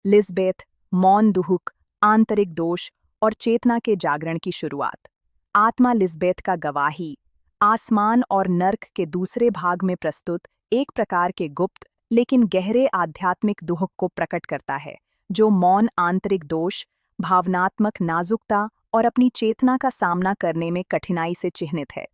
लिस्बेथ, मौन दुहुक, आंतरिक दोष और चेतना के जागरण की शुरुआत। आत्मा लिस्बेथ का गवाही आसमान और नर्क के दूसरे भाग में प्रस्तुत एक प्रकार के गुप्त लेकिन गहरे आध्यात्मिक दुहुक को प्रकट करता है, जो मौन आंतरिक दोष, भावनात्मक नाजुकता और अपनी चेतना का सामना करने में कठिनाई से चिह्नित है।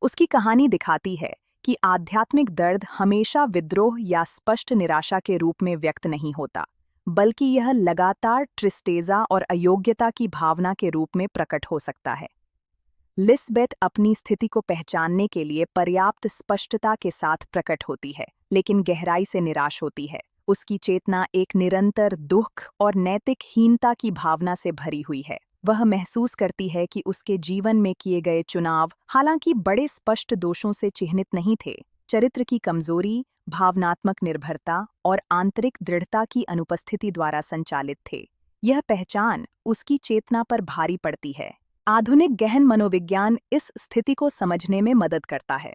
उसकी कहानी दिखाती है कि आध्यात्मिक दर्द हमेशा विद्रोह या स्पष्ट निराशा के रूप में व्यक्त नहीं होता, बल्कि यह लगातार ट्रिस्टेजा और अयोग्यता की भावना के रूप में प्रकट हो सकता है। लिस्बेथ अपनी स्थिति को पहचानने के लिए पर्याप्त स्पष्टता के साथ प्रकट होती है, लेकिन गहराई से निराश होती है। उसकी चेतना एक निरंतर दुख और नैतिक हीनता की भावना से भरी हुई है। वह महसूस करती है कि उसके जीवन में किए गए चुनाव, हालांकि बड़े स्पष्ट दोषों से चिह्नित नहीं थे, चरित्र की कमजोरी, भावनात्मक निर्भरता और आंतरिक दृढ़ता की अनुपस्थिति द्वारा संचालित थे। यह पहचान उसकी चेतना पर भारी पड़ती है। आधुनिक गहन मनोविज्ञान इस स्थिति को समझने में मदद करता है।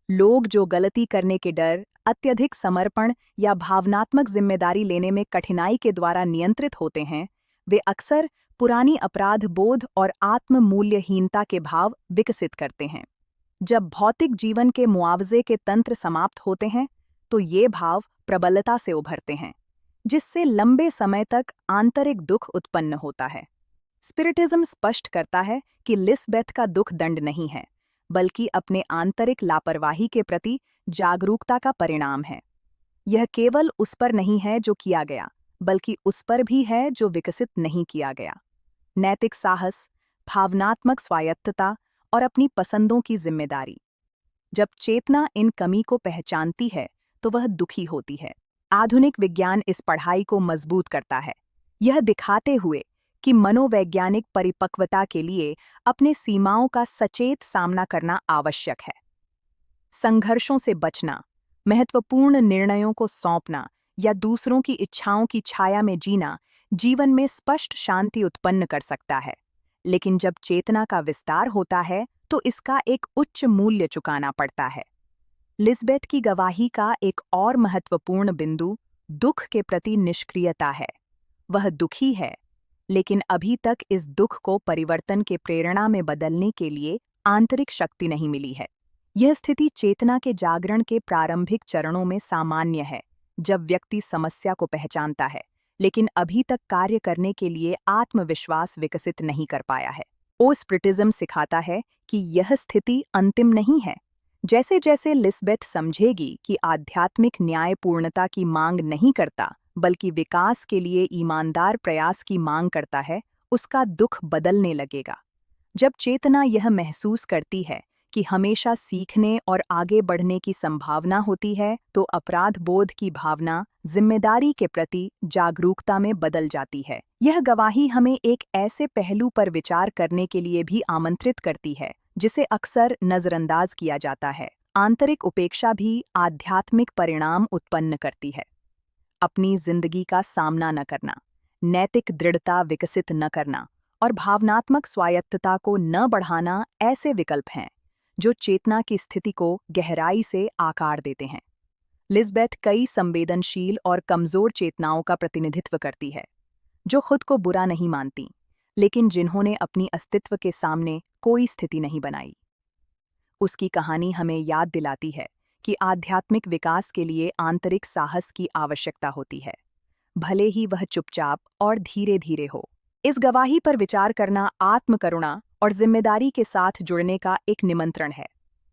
लोग जो गलती करने के डर, अत्यधिक समर्पण या भावनात्मक जिम्मेदारी लेने में कठिनाई के द्वारा नियंत्रित होते हैं, वे अक्सर पुरानी अपराध बोध और आत्म मूल्यहीनता के भाव विकसित करते हैं। जब भौतिक जीवन के मुआवजे के तंत्र समाप्त होते हैं, तो ये भाव प्रबलता से उभरते हैं, जिससे लंबे समय तक आंतरिक दुख उत्पन्न होता है। स्पिरिटिज्म स्पष्ट करता है कि लिस्बेथ का दुख दंड नहीं है, बल्कि अपने आंतरिक लापरवाही के प्रति जागरूकता का परिणाम है। यह केवल उस पर नहीं है जो किया गया, बल्कि उस पर भी है जो विकसित नहीं किया गया। नैतिक साहस, भावनात्मक स्वायत्तता और अपनी पसंदों की जिम्मेदारी। जब चेतना इन कमी को पहचानती है, तो वह दुखी होती है। आधुनिक विज्ञान इस पढ़ाई को मजबूत करता है, यह दिखाते हुए कि मनोवैज्ञानिक परिपक्वता के लिए अपने सीमाओं का सचेत सामना करना आवश्यक है। संघर्षों से बचना, महत्वपूर्ण निर्णयों को सौंपना या दूसरों की इच्छाओं की छाया में जीना जीवन में स्पष्ट शांति उत्पन्न कर सकता है, लेकिन जब चेतना का विस्तार होता है तो इसका एक उच्च मूल्य चुकाना पड़ता है। लिस्बेथ की गवाही का एक और महत्वपूर्ण बिंदु दुख के प्रति निष्क्रियता है। वह दुखी है, लेकिन अभी तक इस दुख को परिवर्तन के प्रेरणा में बदलने के लिए आंतरिक शक्ति नहीं मिली है। यह स्थिति चेतना के जागरण के प्रारंभिक चरणों में सामान्य है, जब व्यक्ति समस्या को पहचानता है, लेकिन अभी तक कार्य करने के लिए आत्मविश्वास विकसित नहीं कर पाया है। स्पिरिटिज्म सिखाता है कि यह स्थिति अंतिम नहीं है। जैसे जैसे लिस्बेथ समझेगी कि आध्यात्मिक न्याय पूर्णता की मांग नहीं करता, बल्कि विकास के लिए ईमानदार प्रयास की मांग करता है, उसका दुख बदलने लगेगा। जब चेतना यह महसूस करती है कि हमेशा सीखने और आगे बढ़ने की संभावना होती है, तो अपराध बोध की भावना जिम्मेदारी के प्रति जागरूकता में बदल जाती है। यह गवाही हमें एक ऐसे पहलू पर विचार करने के लिए भी आमंत्रित करती है, जिसे अक्सर नजरअंदाज किया जाता है। आंतरिक उपेक्षा भी आध्यात्मिक परिणाम उत्पन्न करती है। अपनी जिंदगी का सामना न करना, नैतिक दृढ़ता विकसित न करना और भावनात्मक स्वायत्तता को न बढ़ाना ऐसे विकल्प हैं जो चेतना की स्थिति को गहराई से आकार देते हैं। लिस्बेथ कई संवेदनशील और कमजोर चेतनाओं का प्रतिनिधित्व करती है, जो खुद को बुरा नहीं मानती, लेकिन जिन्होंने अपनी अस्तित्व के सामने कोई स्थिति नहीं बनाई। उसकी कहानी हमें याद दिलाती है कि आध्यात्मिक विकास के लिए आंतरिक साहस की आवश्यकता होती है, भले ही वह चुपचाप और धीरे धीरे हो। इस गवाही पर विचार करना आत्मकरुणा और जिम्मेदारी के साथ जुड़ने का एक निमंत्रण है।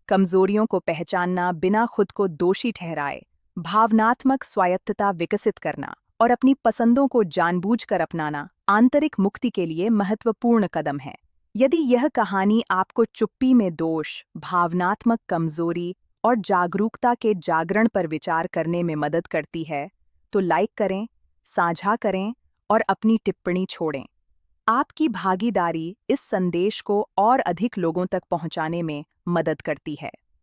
कमजोरियों को पहचानना बिना खुद को दोषी ठहराए, भावनात्मक स्वायत्तता विकसित करना और अपनी पसंदों को जानबूझकर अपनाना आंतरिक मुक्ति के लिए महत्वपूर्ण कदम है। यदि यह कहानी आपको चुप्पी में दोष, भावनात्मक कमजोरी और जागरूकता के जागरण पर विचार करने में मदद करती है, तो लाइक करें, साझा करें और अपनी टिप्पणी छोड़ें। आपकी भागीदारी इस संदेश को और अधिक लोगों तक पहुंचाने में मदद करती है।